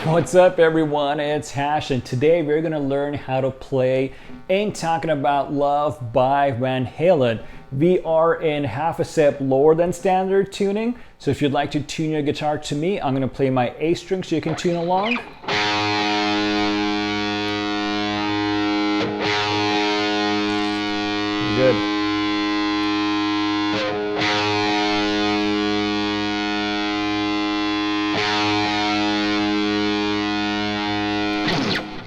What's up everyone, it's Hash, and today we're going to learn how to play Ain't Talkin About Love by Van Halen. We are in half a step lower than standard tuning, so if you'd like to tune your guitar to me, I'm going to play my A string so you can tune along. Good.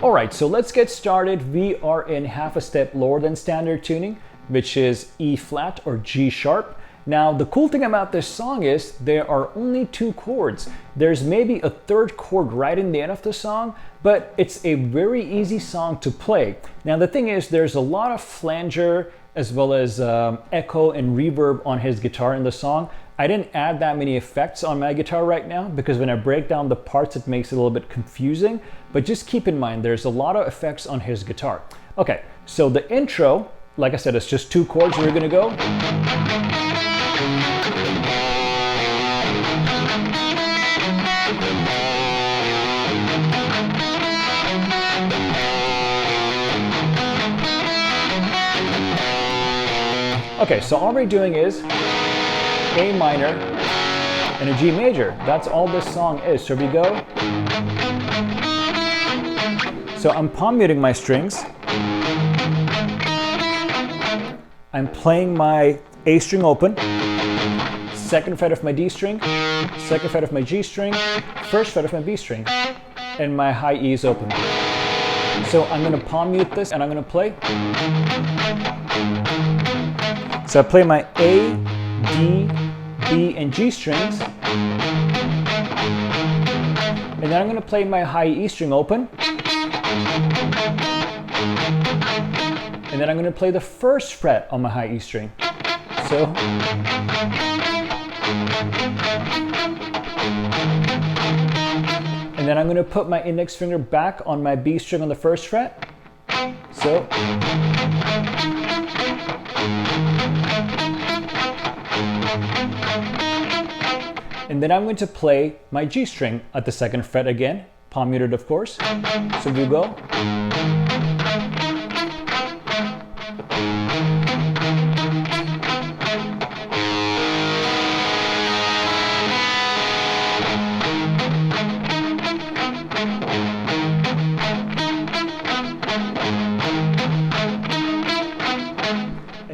Alright, so let's get started. We are in half a step lower than standard tuning, which is E flat or G sharp. Now, the cool thing about this song is there are only two chords. There's maybe a third chord right in the end of the song, but it's a very easy song to play. Now, the thing is, there's a lot of flanger as well as echo and reverb on his guitar in the song. I didn't add that many effects on my guitar right now because when I break down the parts, it makes it a little bit confusing. But just keep in mind, there's a lot of effects on his guitar. Okay, so the intro, like I said, it's just two chords. We're gonna go. Okay, so all we're doing is A minor and a G major. That's all this song is. So we go. So I'm palm muting my strings. I'm playing my A string open, second fret of my D string, second fret of my G string, first fret of my B string, and my high E is open. So I'm going to palm mute this and I'm going to play. So I play my A, D, B, and G strings. And then I'm going to play my high E string open. And then I'm going to play the first fret on my high E string. So. And then I'm going to put my index finger back on my B string on the first fret. So. And then I'm going to play my G string at the second fret again, palm muted of course. So we go.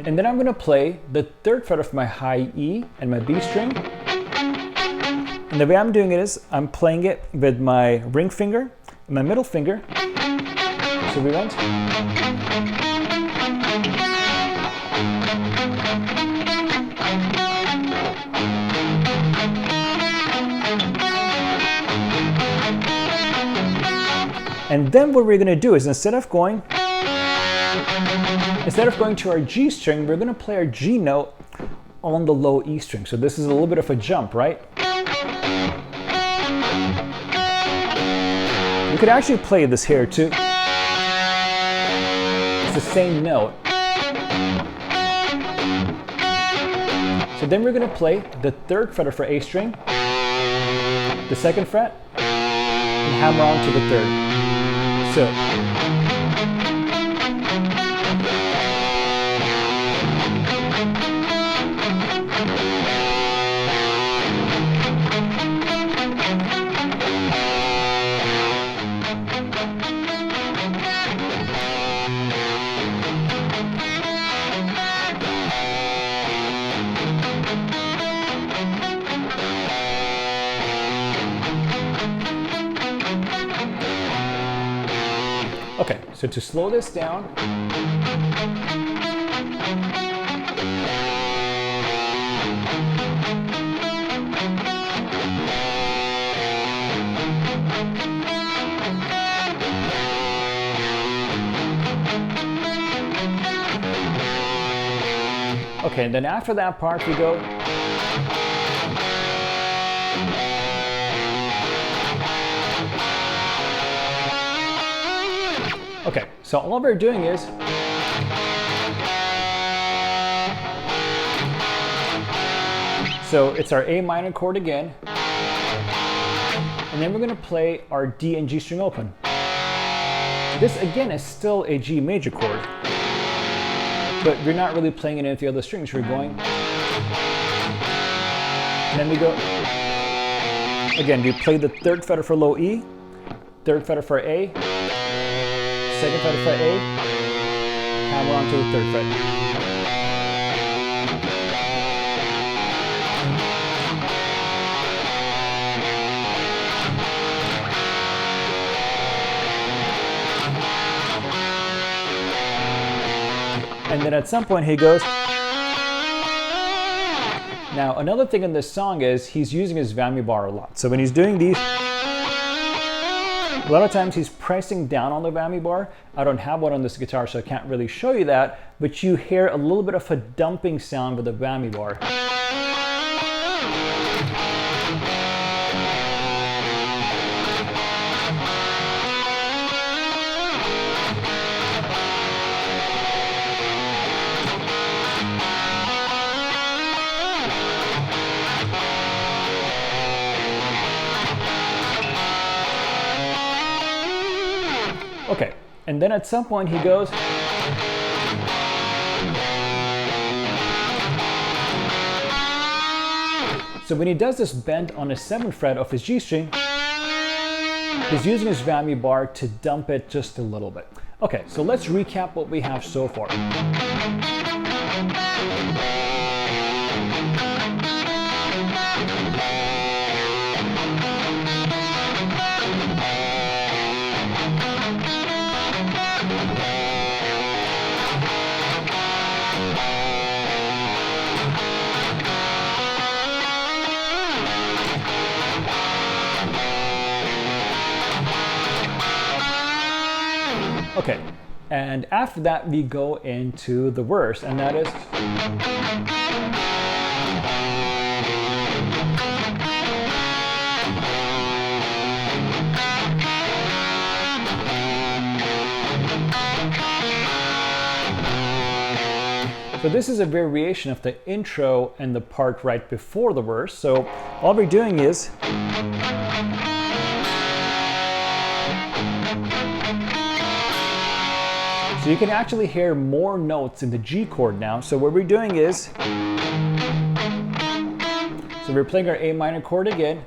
And then I'm going to play the third fret of my high E and my B string. And the way I'm doing it is I'm playing it with my ring finger and my middle finger. So we went. And then what we're going to do is instead of going to our G string, we're going to play our G note on the low E string. So this is a little bit of a jump, right? You could actually play this here too. It's the same note. So then we're going to play the third fret of our A string, the second fret, and hammer on to the third. So. Okay, so to slow this down, Okay, and then after that part we go. Okay, so all we're doing is so it's our A minor chord again, and then we're going to play our D and G string open. This again is still a G major chord, but we're not really playing any of the other strings. We're going, and then we go, again, we play the 3rd fret for low E, 3rd fret for A, 2nd fret for A, hammer onto the 3rd fret. And then at some point he goes. Now another thing in this song is he's using his whammy bar a lot. So when he's doing these, a lot of times he's pressing down on the whammy bar. I don't have one on this guitar, so I can't really show you that, but you hear a little bit of a dumping sound with the whammy bar. Okay, and then at some point he goes. So when he does this bend on the 7th fret of his G string, he's using his whammy bar to dump it just a little bit. Okay, so let's recap what we have so far. Okay, and after that we go into the verse, and that is so this is a variation of the intro and the part right before the verse. So all we're doing is so you can actually hear more notes in the G chord now. So what we're doing is, so we're playing our A minor chord again,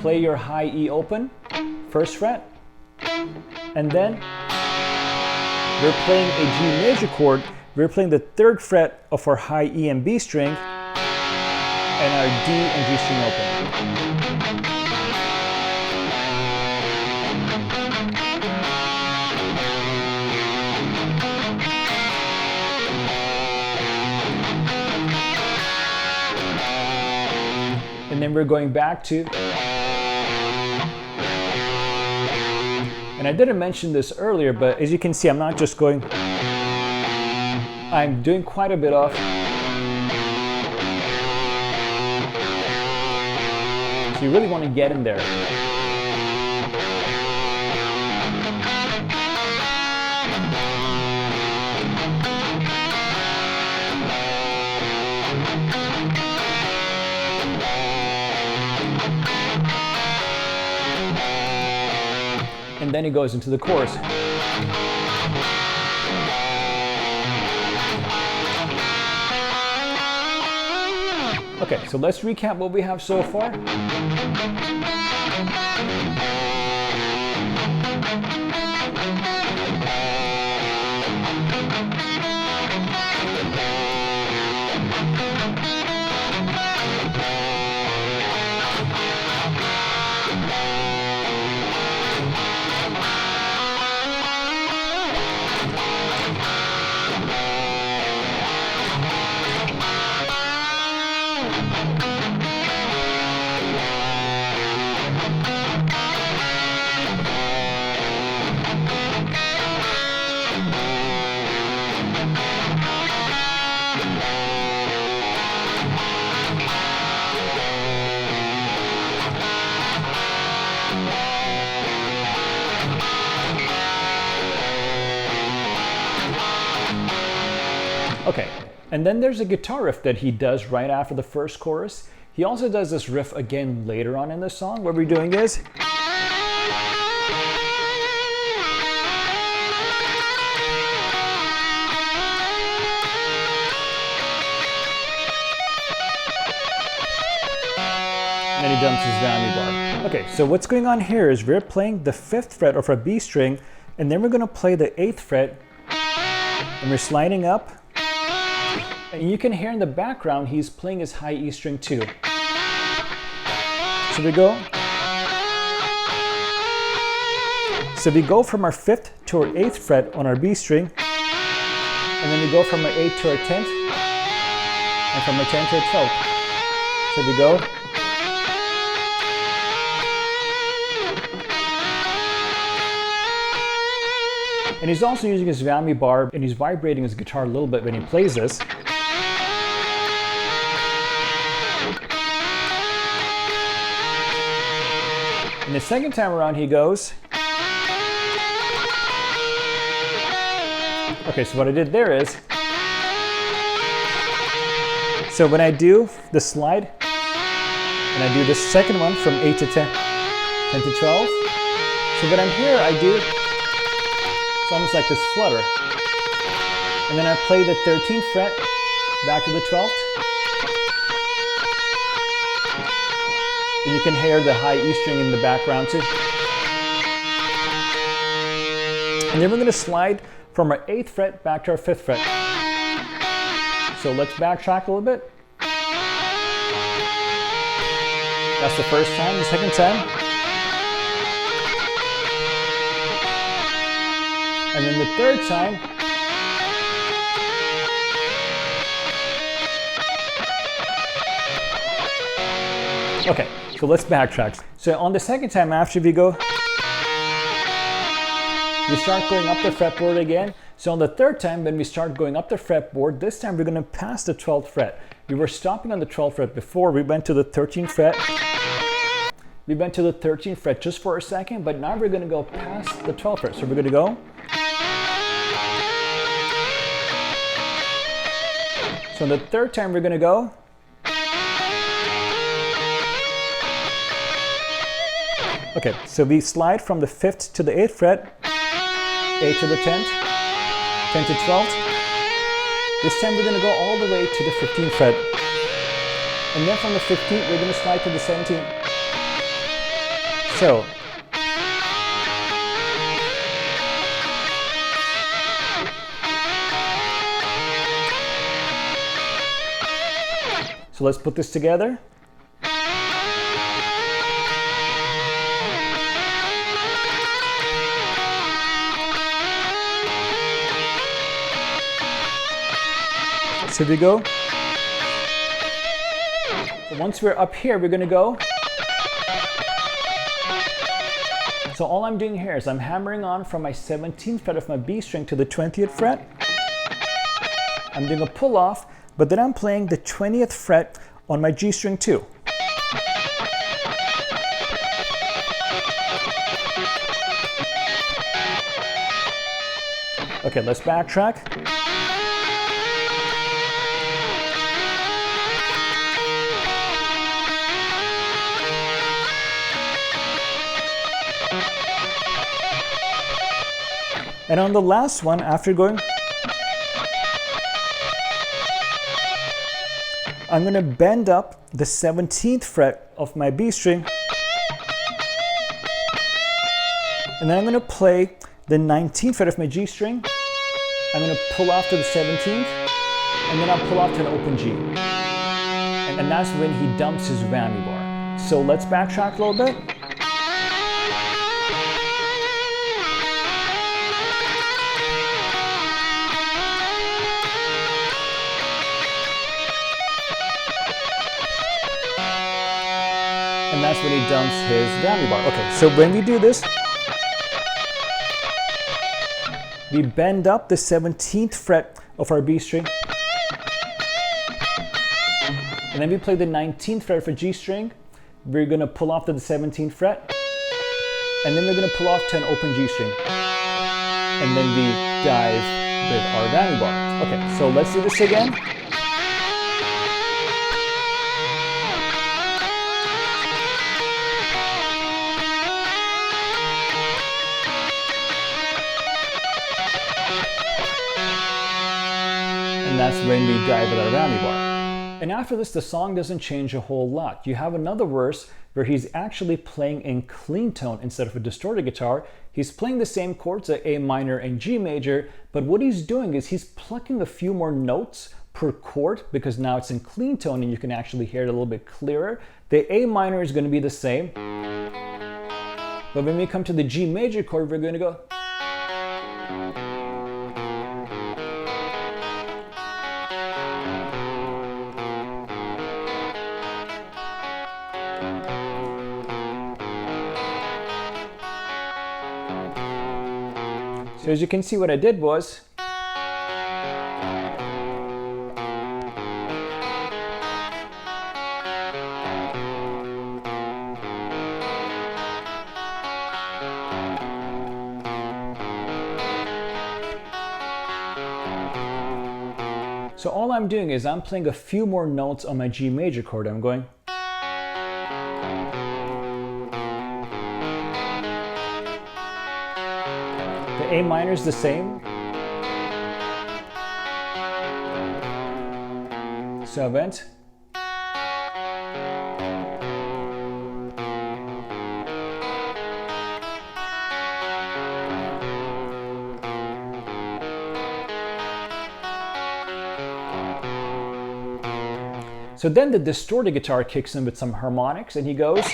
play your high E open, 1st fret, and then we're playing a G major chord, we're playing the 3rd fret of our high E and B string, and our D and G string open. And then we're going back to, and I didn't mention this earlier, but as you can see, I'm not just going, I'm doing quite a bit of, so you really want to get in there. And then he goes into the chorus. Okay, so let's recap what we have so far. Okay, and then there's a guitar riff that he does right after the first chorus. He also does this riff again later on in the song. What we're doing is, and then he dumps his whammy bar. Okay, so what's going on here is we're playing the 5th fret of our B string, and then we're going to play the 8th fret, and we're sliding up. And you can hear in the background he's playing his high E string too. So we go. So we go from our 5th to our 8th fret on our B string, and then we go from our 8th to our 10th, and from our 10th to our 12th. So we go. And he's also using his whammy bar, and he's vibrating his guitar a little bit when he plays this. And the second time around he goes. Okay, so what I did there is, so when I do the slide, and I do the second one from 8 to 10, 10 to 12, so when I'm here I do, it's almost like this flutter. And then I play the 13th fret back to the 12th. And you can hear the high E string in the background too. And then we're going to slide from our 8th fret back to our 5th fret. So let's backtrack a little bit. That's the first time. The second time. And then the third time, okay, so let's backtrack. So on the second time after we go, we start going up the fretboard again. So on the third time, when we start going up the fretboard, this time we're going to pass the 12th fret. We were stopping on the 12th fret before, we went to the 13th fret. We went to the 13th fret just for a second, but now we're going to go past the 12th fret. So we're going to go. So the third time we're going to go. Okay, so we slide from the 5th to the 8th fret, 8 to the 10th, 10 to 12th. This time we're going to go all the way to the 15th fret. And then from the 15th we're going to slide to the 17th. So let's put this together. So we go. So once we're up here, we're going to go. So all I'm doing here is I'm hammering on from my 17th fret of my B string to the 20th fret. I'm doing a pull off, but then I'm playing the 20th fret on my G string too. Okay, let's backtrack. And on the last one, after going, I'm going to bend up the 17th fret of my B string, and then I'm going to play the 19th fret of my G string. I'm going to pull off to the 17th, and then I'll pull off to an open G. And that's when he dumps his whammy bar. So let's backtrack a little bit. And that's when he dumps his whammy bar. Okay, so when we do this, we bend up the 17th fret of our B string, and then we play the 19th fret of a G string. We're going to pull off to the 17th fret, and then we're going to pull off to an open G string, and then we dive with our whammy bar. Okay, so let's do this again. And that's when we dive with our whammy bar. And after this, the song doesn't change a whole lot. You have another verse where he's actually playing in clean tone instead of a distorted guitar. He's playing the same chords, A minor and G major, but what he's doing is he's plucking a few more notes per chord because now it's in clean tone and you can actually hear it a little bit clearer. The A minor is going to be the same, but when we come to the G major chord, we're going to go. So as you can see, what I did was so all I'm doing is I'm playing a few more notes on my G major chord. I'm going. The A minor is the same. So I went. So then the distorted guitar kicks in with some harmonics and he goes.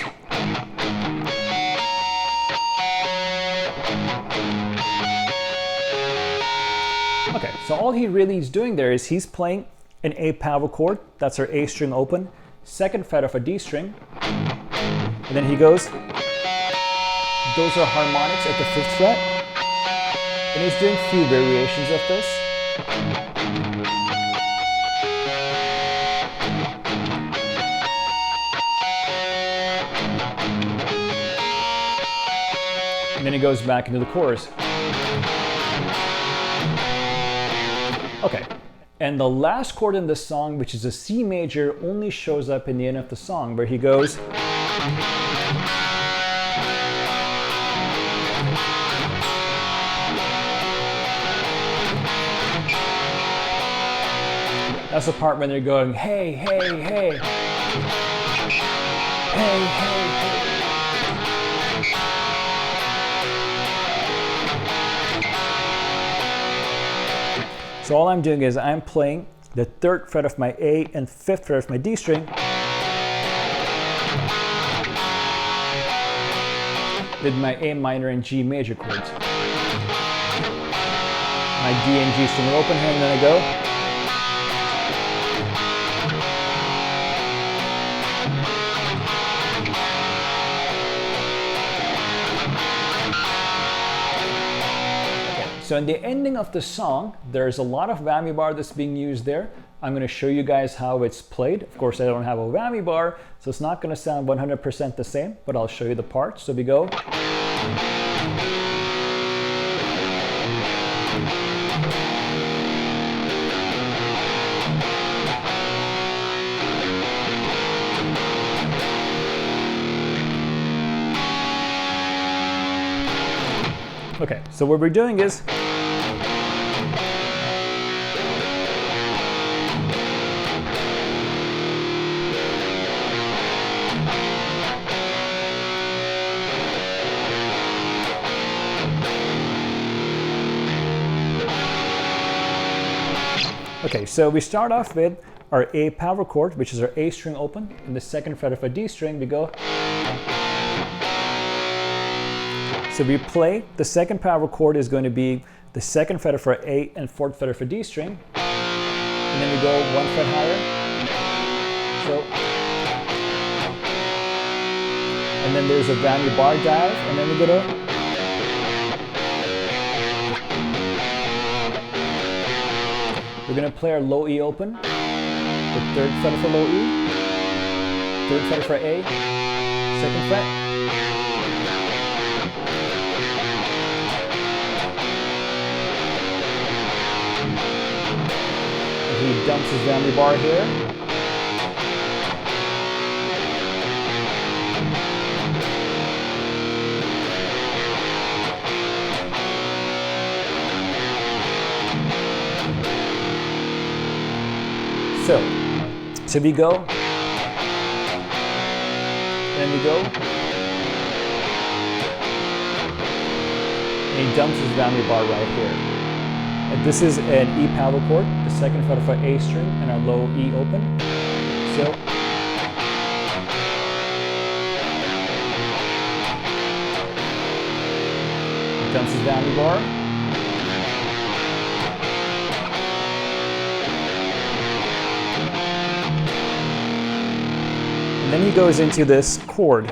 Okay, so all he really is doing there is he's playing an A power chord, that's our A string open, second fret of a D string, and then he goes, those are harmonics at the 5th fret, and he's doing a few variations of this. And then he goes back into the chorus. Okay, and the last chord in this song, which is a C major, only shows up in the end of the song where he goes. That's the part when they're going, hey, hey, hey. Hey, hey, hey. So all I'm doing is I'm playing the 3rd fret of my A and 5th fret of my D string with my A minor and G major chords. My D and G string are open here, and then I go. So in the ending of the song, there's a lot of whammy bar that's being used there. I'm going to show you guys how it's played. Of course, I don't have a whammy bar, so it's not going to sound 100% the same, but I'll show you the parts. So we go. Okay, so what we're doing is okay, so we start off with our A power chord, which is our A string open. In the 2nd fret of a D string, we go. So we play, the 2nd power chord is going to be the 2nd fret of our A and 4th fret of a D string. And then we go 1 fret higher. So, and then there's a whammy bar dive, and then we go to. We're going to play our low E open, the 3rd fret of a low E, 3rd fret of our A, 2nd fret. dumps his whammy bar here. So we go, and we go, and he dumps his whammy bar right here. And this is an E power chord, the second fret of our A string, and our low E open. So, he dumps his whammy bar. And then he goes into this chord.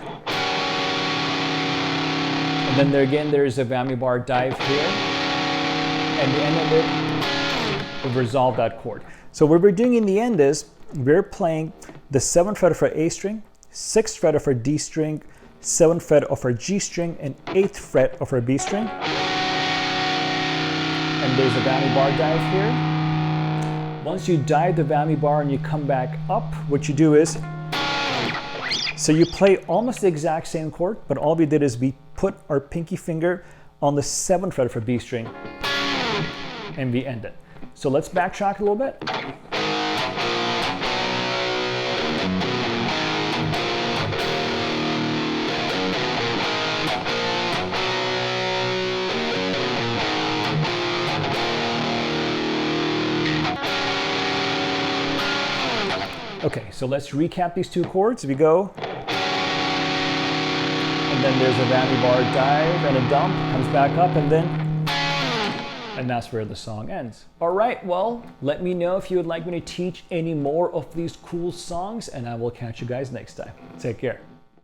And then there again, there's a whammy bar dive here. And the end of it, we've resolved that chord. So what we're doing in the end is, we're playing the 7th fret of our A string, 6th fret of our D string, 7th fret of our G string, and 8th fret of our B string. And there's a whammy bar dive here. Once you dive the whammy bar and you come back up, what you do is, so you play almost the exact same chord, but all we did is we put our pinky finger on the 7th fret of our B string, and we end it. So let's backtrack a little bit. Okay, so let's recap these two chords. We go, and then there's a whammy bar dive and a dump, comes back up, and that's where the song ends. All right, well, let me know if you would like me to teach any more of these cool songs, and I will catch you guys next time. Take care.